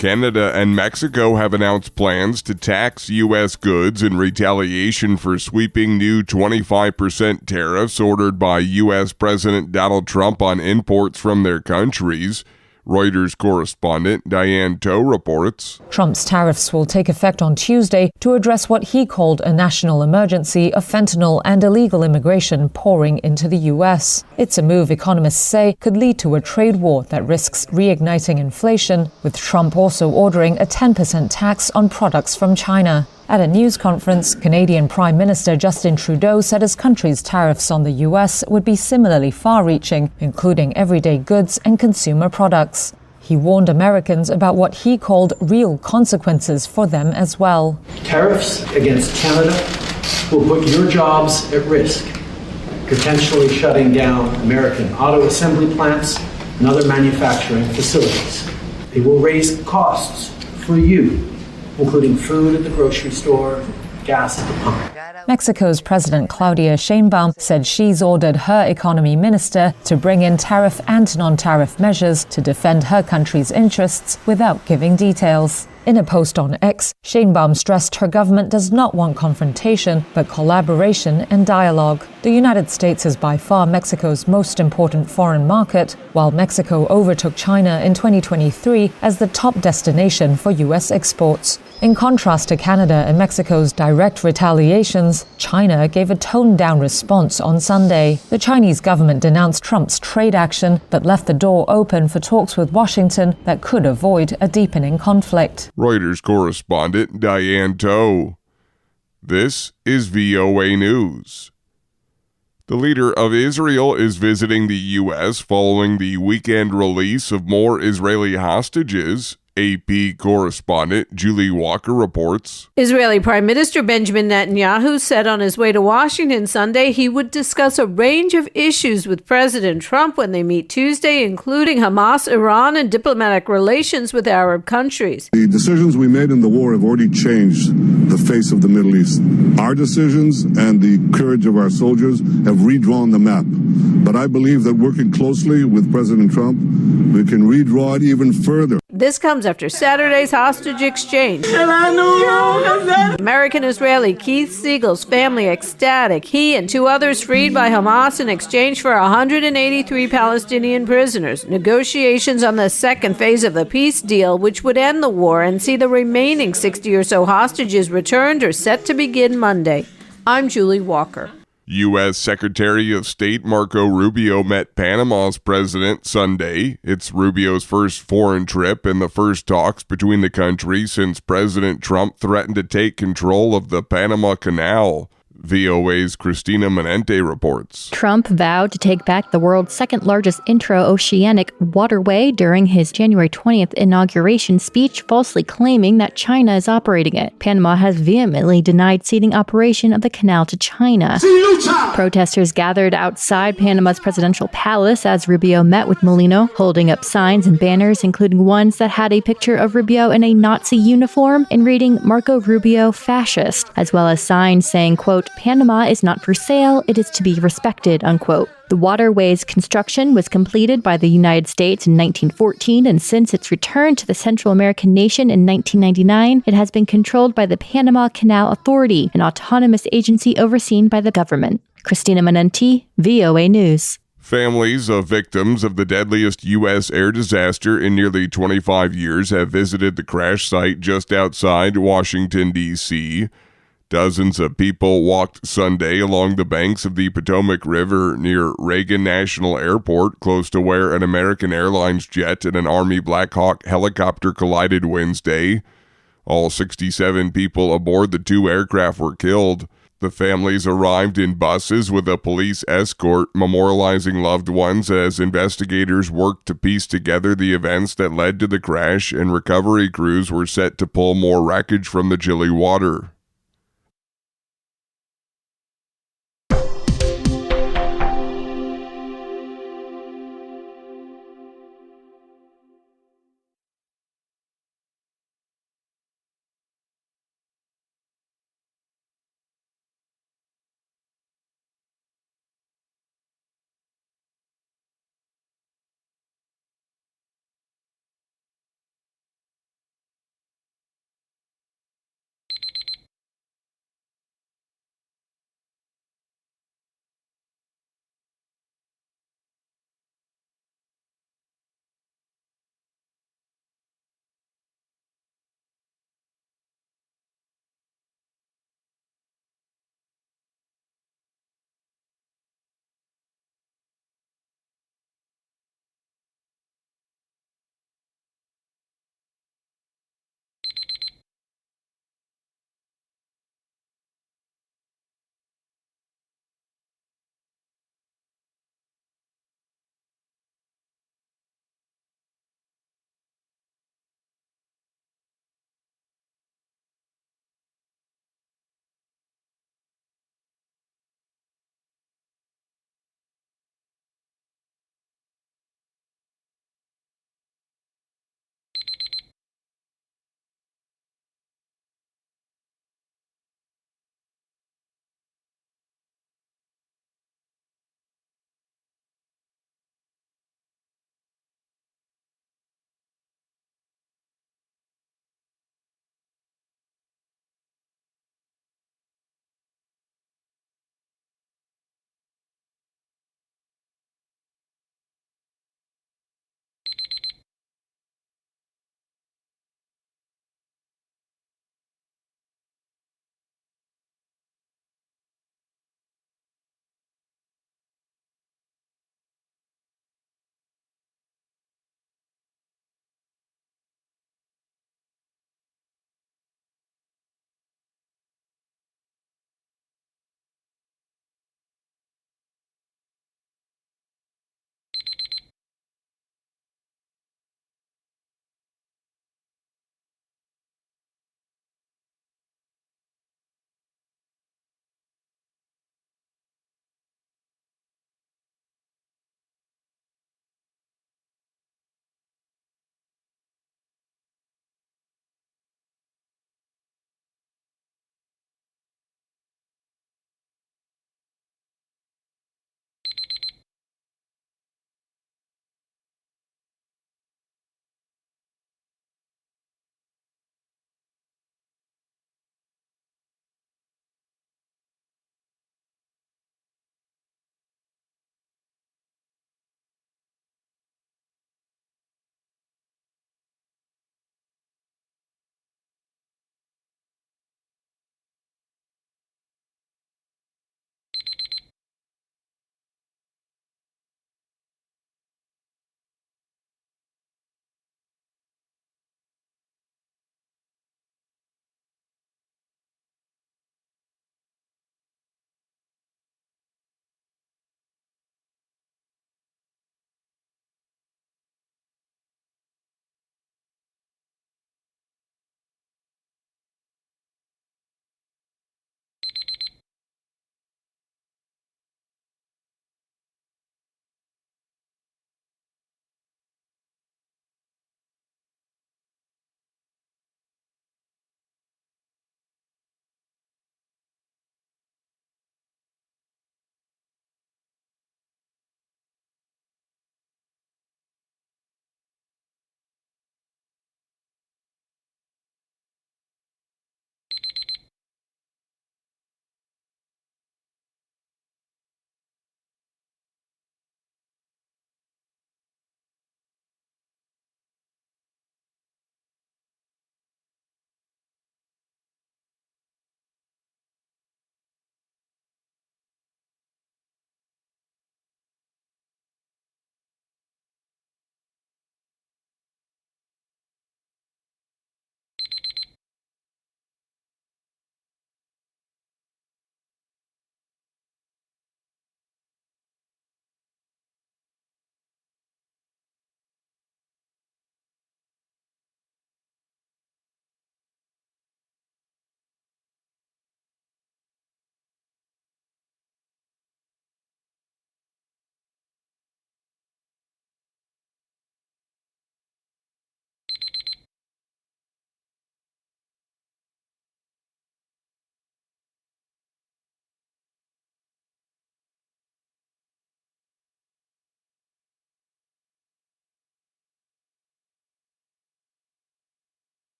Canada and Mexico have announced plans to tax U.S. goods in retaliation for sweeping new 25% tariffs ordered by U.S. President Donald Trump on imports from their countries. Reuters correspondent Diane Toe reports. Trump's tariffs will take effect on Tuesday to address what he called a national emergency of fentanyl and illegal immigration pouring into the U.S. It's a move economists say could lead to a trade war that risks reigniting inflation, with Trump also ordering a 10% tax on products from China. At a news conference, Canadian Prime Minister Justin Trudeau said his country's tariffs on the U.S. would be similarly far-reaching, including everyday goods and consumer products. He warned Americans about what he called real consequences for them as well. Tariffs against Canada will put your jobs at risk, potentially shutting down American auto assembly plants and other manufacturing facilities. They will raise costs for you, including food at the grocery store, gas at the pump. Mexico's President Claudia Sheinbaum said she's ordered her economy minister to bring in tariff and non-tariff measures to defend her country's interests without giving details. In a post on X, Sheinbaum stressed her government does not want confrontation, but collaboration and dialogue. The United States is by far Mexico's most important foreign market, while Mexico overtook China in 2023 as the top destination for U.S. exports. In contrast to Canada and Mexico's direct retaliations, China gave a toned-down response on Sunday. The Chinese government denounced Trump's trade action, but left the door open for talks with Washington that could avoid a deepening conflict. Reuters correspondent Diane Toe. This is VOA News. The leader of Israel is visiting the U.S. following the weekend release of more Israeli hostages. AP correspondent Julie Walker reports. Israeli Prime Minister Benjamin Netanyahu said on his way to Washington Sunday he would discuss a range of issues with President Trump when they meet Tuesday, including Hamas, Iran, and diplomatic relations with Arab countries. The decisions we made in the war have already changed the face of the Middle East. Our decisions and the courage of our soldiers have redrawn the map. But I believe that working closely with President Trump, we can redraw it even further. This comes after Saturday's hostage exchange. American-Israeli Keith Siegel's family ecstatic. He and two others freed by Hamas in exchange for 183 Palestinian prisoners. Negotiations on the second phase of the peace deal, which would end the war and see the remaining 60 or so hostages returned, are set to begin Monday. I'm Julie Walker. U.S. Secretary of State Marco Rubio met Panama's president Sunday. It's Rubio's first foreign trip and the first talks between the countries since President Trump threatened to take control of the Panama Canal. VOA's Christina Manente reports. Trump vowed to take back the world's second largest intra-oceanic waterway during his January 20th inauguration speech, falsely claiming that China is operating it. Panama has vehemently denied ceding operation of the canal to China. Protesters gathered outside Panama's presidential palace as Rubio met with Molino, holding up signs and banners, including ones that had a picture of Rubio in a Nazi uniform and reading "Marco Rubio, fascist," as well as signs saying, quote, "Panama is not for sale, it is to be respected," unquote. The waterway's construction was completed by the United States in 1914, and since its return to the Central American nation in 1999, it has been controlled by the Panama Canal Authority, an autonomous agency overseen by the government. Christina Manenti, VOA News. Families of victims of the deadliest U.S. air disaster in nearly 25 years have visited the crash site just outside Washington, D.C. Dozens of people walked Sunday along the banks of the Potomac River near Reagan National Airport, close to where an American Airlines jet and an Army Black Hawk helicopter collided Wednesday. All 67 people aboard the two aircraft were killed. The families arrived in buses with a police escort, memorializing loved ones as investigators worked to piece together the events that led to the crash, and recovery crews were set to pull more wreckage from the chilly water.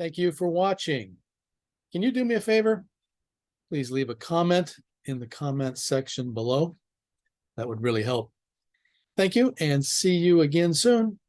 Thank you for watching. Can you do me a favor? Please leave a comment in the comment section below. That would really help. Thank you, and see you again soon.